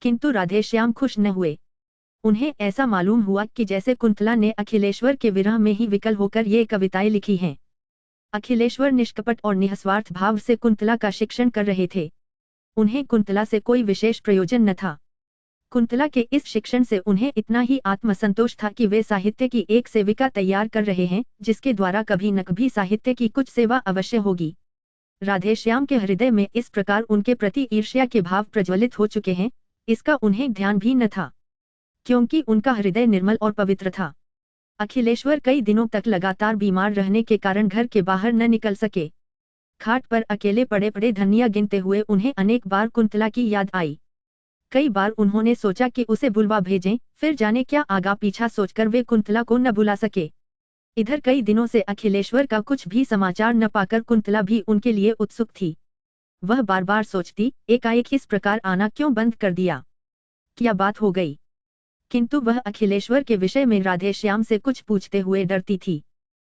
किंतु राधेश्याम खुश न हुए। उन्हें ऐसा मालूम हुआ कि जैसे कुंतला ने अखिलेश्वर के विरह में ही विकल होकर ये कविताएं लिखी हैं। अखिलेश्वर निष्कपट और निस्वार्थ भाव से कुंतला का शिक्षण कर रहे थे। उन्हें कुंतला से कोई विशेष प्रयोजन न था। कुंतला के इस शिक्षण से उन्हें इतना ही आत्मसंतोष था कि वे साहित्य की एक सेविका तैयार कर रहे हैं, जिसके द्वारा कभी न कभी साहित्य की कुछ सेवा अवश्य होगी। राधेश्याम के हृदय में इस प्रकार उनके प्रति ईर्ष्या के भाव प्रज्वलित हो चुके हैं, इसका उन्हें ध्यान भी न था, क्योंकि उनका हृदय निर्मल और पवित्र था। अखिलेश्वर कई दिनों तक लगातार बीमार रहने के कारण घर के बाहर न निकल सके। खाट पर अकेले पड़े पड़े धनिया गिनते हुए उन्हें अनेक बार कुंतला की याद आई। कई बार उन्होंने सोचा कि उसे बुलवा भेजें, फिर जाने क्या आगा पीछा सोचकर वे कुंतला को न बुला सके। इधर कई दिनों से अखिलेश्वर का कुछ भी समाचार न पाकर कुंतला भी उनके लिए उत्सुक थी। वह बार बार सोचती, एकाएक इस प्रकार आना क्यों बंद कर दिया, क्या बात हो गई। किंतु वह अखिलेश्वर के विषय में राधेश्याम से कुछ पूछते हुए डरती थी।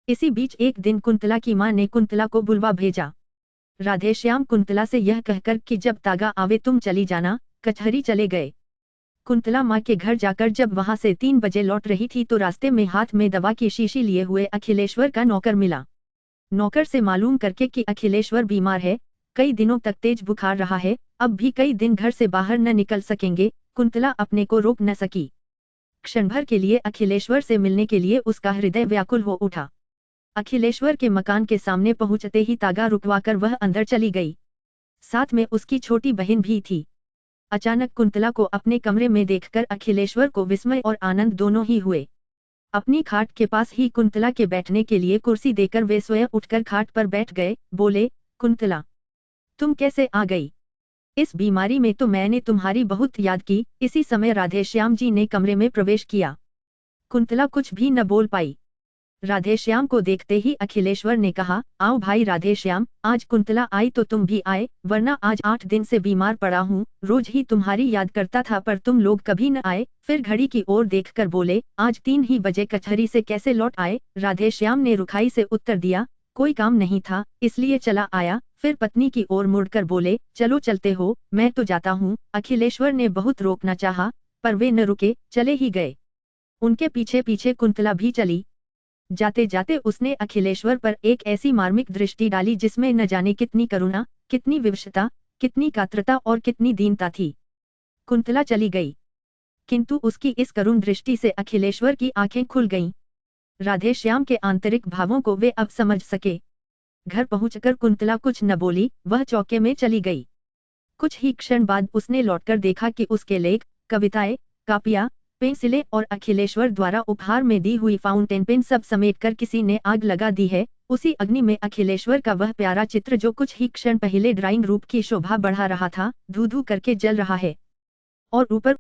इसी बीच एक दिन कुंतला की मां ने कुंतला को बुलवा भेजा। राधेश्याम कुंतला से यह कहकर कि जब तागा आवे तुम चली जाना, कचहरी चले गए। कुंतला मां के घर जाकर जब वहां से 3 बजे लौट रही थी तो रास्ते में हाथ में दवा की शीशी लिए हुए अखिलेश्वर का नौकर मिला। नौकर से मालूम करके कि अखिलेश्वर बीमार है, कई दिनों तक तेज बुखार रहा है, अब भी कई दिन घर से बाहर न निकल सकेंगे, कुंतला अपने को रोक न सकी। क्षण भर के लिए अखिलेश्वर से मिलने के लिए उसका हृदय व्याकुल हो उठा। अखिलेश्वर के मकान के सामने पहुंचते ही तागा रुकवाकर वह अंदर चली गई। साथ में उसकी छोटी बहन भी थी। अचानक कुंतला को अपने कमरे में देखकर अखिलेश्वर को विस्मय और आनंद दोनों ही हुए। अपनी खाट के पास ही कुंतला के बैठने के लिए कुर्सी देकर वे स्वयं उठकर खाट पर बैठ गए, बोले, कुंतला, तुम कैसे आ गई? इस बीमारी में तो मैंने तुम्हारी बहुत याद की। इसी समय राधेश्याम जी ने कमरे में प्रवेश किया। कुंतला कुछ भी न बोल पाई। राधेश्याम को देखते ही अखिलेश्वर ने कहा, आओ भाई राधेश्याम, आज कुंतला आई तो तुम भी आए, वरना आज 8 दिन से बीमार पड़ा हूँ, रोज ही तुम्हारी याद करता था पर तुम लोग कभी न आए। फिर घड़ी की ओर देखकर बोले, आज 3 ही बजे कचहरी से कैसे लौट आए? राधेश्याम ने रुखाई से उत्तर दिया, कोई काम नहीं था, इसलिए चला आया। फिर पत्नी की ओर मुड़कर बोले, चलो चलते हो, मैं तो जाता हूँ। अखिलेश्वर ने बहुत रोकना चाहा, पर वे न रुके, चले ही गए। उनके पीछे पीछे कुंतला भी चली। जाते जाते उसने अखिलेश्वर पर एक ऐसी मार्मिक दृष्टि डाली जिसमें न जाने कितनी करुणा, कितनी विवशता, कितनी कातरता और कितनी दीनता थी। कुंतला चली गई, किंतु उसकी इस करुण दृष्टि से अखिलेश्वर की आंखें खुल गईं। राधेश्याम के आंतरिक भावों को वे अब समझ सके। घर पहुंचकर कुंतला कुछ न बोली, वह चौके में चली गई। कुछ ही क्षण बाद उसने लौटकर देखा कि उसके लेख, कविताएं, कापियां, पेंसिलें और अखिलेश्वर द्वारा उपहार में दी हुई फाउंटेन पेन सब समेटकर किसी ने आग लगा दी है। उसी अग्नि में अखिलेश्वर का वह प्यारा चित्र जो कुछ ही क्षण पहले ड्राइंग रूप की शोभा बढ़ा रहा था, धू धू करके जल रहा है। और ऊपर